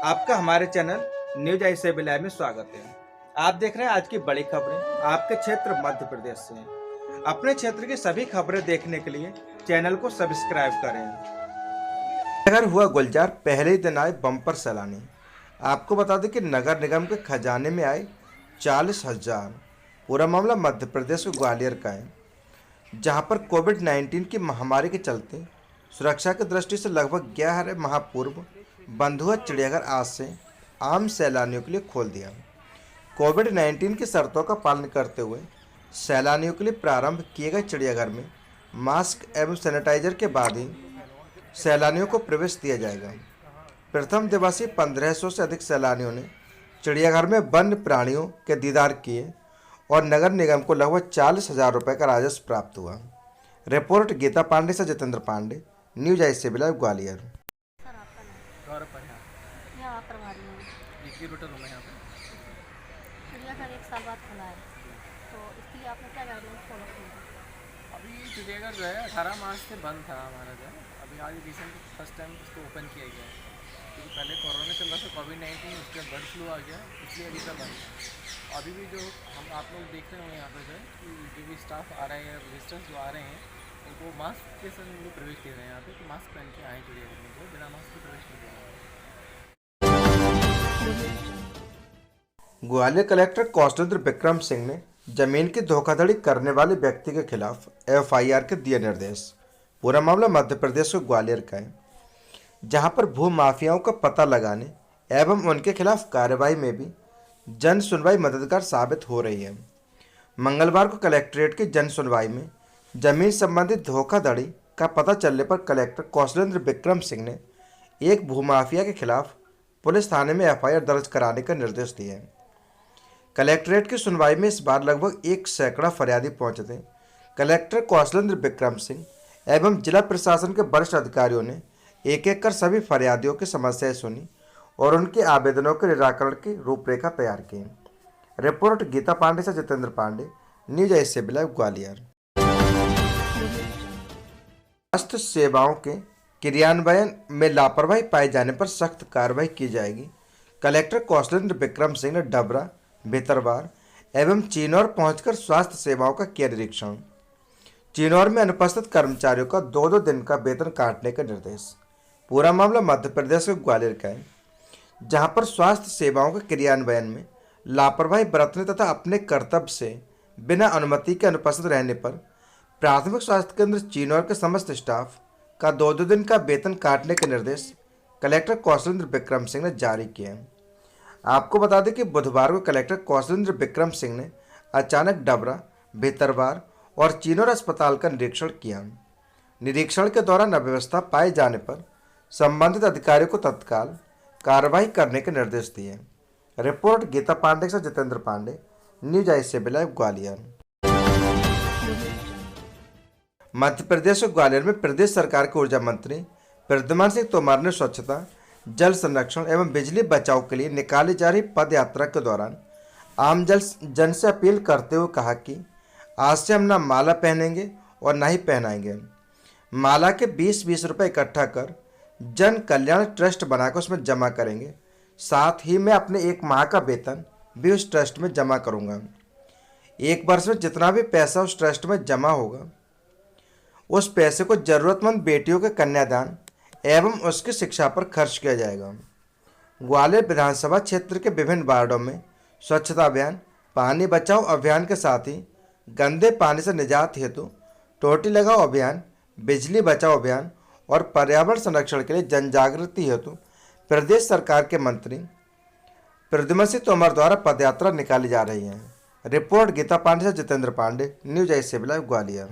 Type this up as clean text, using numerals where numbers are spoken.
आपका हमारे channel news आई से लाइव में स्वागत है। आप देख रहे हैं आज की बड़ी खबरें आपके क्षेत्र मध्य प्रदेश से। अपने क्षेत्र की सभी खबरें देखने के लिए चैनल को सब्सक्राइब करें। नगर हुआ गुलजार, पहले ही दिन आए बम्पर सैलानी। आपको बता दें कि नगर निगम के खजाने में आए 40,000। पूरा मामला मध्य प्रदेश के ग्वालियर का है, जहां पर कोविड-19 की महामारी के चलते सुरक्षा की दृष्टि से लगभग 11 माह पूर्व बंद हुआ चिड़ियाघर आज से आम सैलानियों के लिए खोल दिया। कोविड-19 की शर्तों का पालन करते हुए सैलानियों के लिए प्रारंभ किए गए चिड़ियाघर में मास्क एवं सैनिटाइजर के बाद ही सैलानियों को प्रवेश दिया जाएगा। प्रथम दिवस ही 1500 से अधिक सैलानियों ने चिड़ियाघर में वन्य प्राणियों के दीदार किए और नगर निगम को लगभग 40,000 रुपये का राजस्व प्राप्त हुआ। रिपोर्ट गीता पांडे से जितेंद्र पांडे, न्यूज आई से ग्वालियर। सर आपका नाम? गौरव परिहार यहाँ प्रभारी हूँ। एग्जीक्यूटिव हूँ मैं यहाँ पे। चिड़ियाघर 1 साल बाद खुला है, तो इसके लिए आपने क्या गाइडलाइंस फॉलो की है? अभी चिड़ियाघर जो है 18 मार्च से बंद था हमारा जो है। अभी आज रिसेंट फर्स्ट टाइम इसको ओपन किया गया है, क्योंकि पहले कोरोना चल रहा था, कोविड-19, उसके बाद बर्ड फ्लू आ गया, इसलिए अभी तक बंद है। अभी भी जो हम आप लोग देख रहे हो यहाँ पर जो है कि जो भी स्टाफ आ रहे हैं, विजिटर्स जो आ रहे हैं, उनको मास्क के साथ उनको प्रवेश दे रहे हैं यहाँ पे, तो मास्क पहन के आए चिड़ियाघर में, जो बिना मास्क के प्रवेश नहीं दे रहे हैं। ग्वालियर कलेक्टर कौशलेंद्र विक्रम सिंह ने जमीन की धोखाधड़ी करने वाले व्यक्ति के खिलाफ एफआईआर के दिए निर्देश। पूरा मामला मध्य प्रदेश के ग्वालियर का है, जहां पर भू माफियाओं का पता लगाने एवं उनके खिलाफ कार्रवाई में भी जन सुनवाई मददगार साबित हो रही है। मंगलवार को कलेक्ट्रेट की जन सुनवाई में जमीन संबंधी धोखाधड़ी का पता चलने पर कलेक्टर कौशलेंद्र विक्रम सिंह ने एक भूमाफिया के खिलाफ पुलिस थाने में एफआईआर दर्ज कराने का निर्देश दिए हैं। कलेक्ट्रेट की सुनवाई में इस बार लगभग 1 सैकड़ा फरियादी पहुंचे थे। कलेक्टर कौशलेंद्र विक्रम सिंह एवं जिला प्रशासन के वरिष्ठ अधिकारियों ने एक एक कर सभी फरियादियों की समस्याएं सुनी और उनके आवेदनों के निराकरण की रूपरेखा तैयार की। रिपोर्ट गीता पांडे से जितेंद्र पांडे, न्यूज आई से ग्वालियर। स्वास्थ्य सेवाओं के क्रियान्वयन में लापरवाही पाए जाने पर सख्त कार्रवाई की जाएगी। कलेक्टर कौशलेंद्र विक्रम सिंह ने डबरा, भितरवार एवं चिनौर पहुंचकर स्वास्थ्य सेवाओं का किया निरीक्षण। चिनौर में अनुपस्थित कर्मचारियों का 2-2 दिन का वेतन काटने का निर्देश। पूरा मामला मध्य प्रदेश के ग्वालियर का है, जहां पर स्वास्थ्य सेवाओं के क्रियान्वयन में लापरवाही बरतने तथा अपने कर्तव्य से बिना अनुमति के अनुपस्थित रहने पर प्राथमिक स्वास्थ्य केंद्र चिनौर के समस्त स्टाफ का 2-2 दिन का वेतन काटने के निर्देश कलेक्टर कौशलेंद्र विक्रम सिंह ने जारी किए हैं। आपको बता दें कि बुधवार को कलेक्टर कौशलेंद्र विक्रम सिंह ने अचानक डबरा, भितरवार और चिनौर अस्पताल का निरीक्षण किया। निरीक्षण के दौरान अव्यवस्था पाए जाने पर संबंधित अधिकारियों को तत्काल कार्रवाई करने के निर्देश दिए। रिपोर्ट गीता पांडे से जितेंद्र पांडे, न्यूज आई से ग्वालियर। मध्य प्रदेश के ग्वालियर में प्रदेश सरकार के ऊर्जा मंत्री प्रद्युमन सिंह तोमर ने स्वच्छता, जल संरक्षण एवं बिजली बचाव के लिए निकाली जा रही पद यात्रा के दौरान आम जन से अपील करते हुए कहा कि आज से हम ना माला पहनेंगे और ना ही पहनाएंगे। माला के 20-20 रुपये इकट्ठा कर जन कल्याण ट्रस्ट बनाकर उसमें जमा करेंगे। साथ ही मैं अपने 1 माह का वेतन भी उस ट्रस्ट में जमा करूंगा। 1 वर्ष में जितना भी पैसा उस ट्रस्ट में जमा होगा, उस पैसे को जरूरतमंद बेटियों के कन्यादान एवं उसकी शिक्षा पर खर्च किया जाएगा। ग्वालियर विधानसभा क्षेत्र के विभिन्न वार्डों में स्वच्छता अभियान, पानी बचाओ अभियान के साथ ही गंदे पानी से निजात हेतु टोटी लगाओ अभियान, बिजली बचाओ अभियान और पर्यावरण संरक्षण के लिए जन जागृति हेतु प्रदेश सरकार के मंत्री प्रद्युमन सिंह तोमर द्वारा पदयात्रा निकाली जा रही है। रिपोर्ट गीता पांडे से जितेंद्र पांडे, न्यूज आई से ग्वालियर।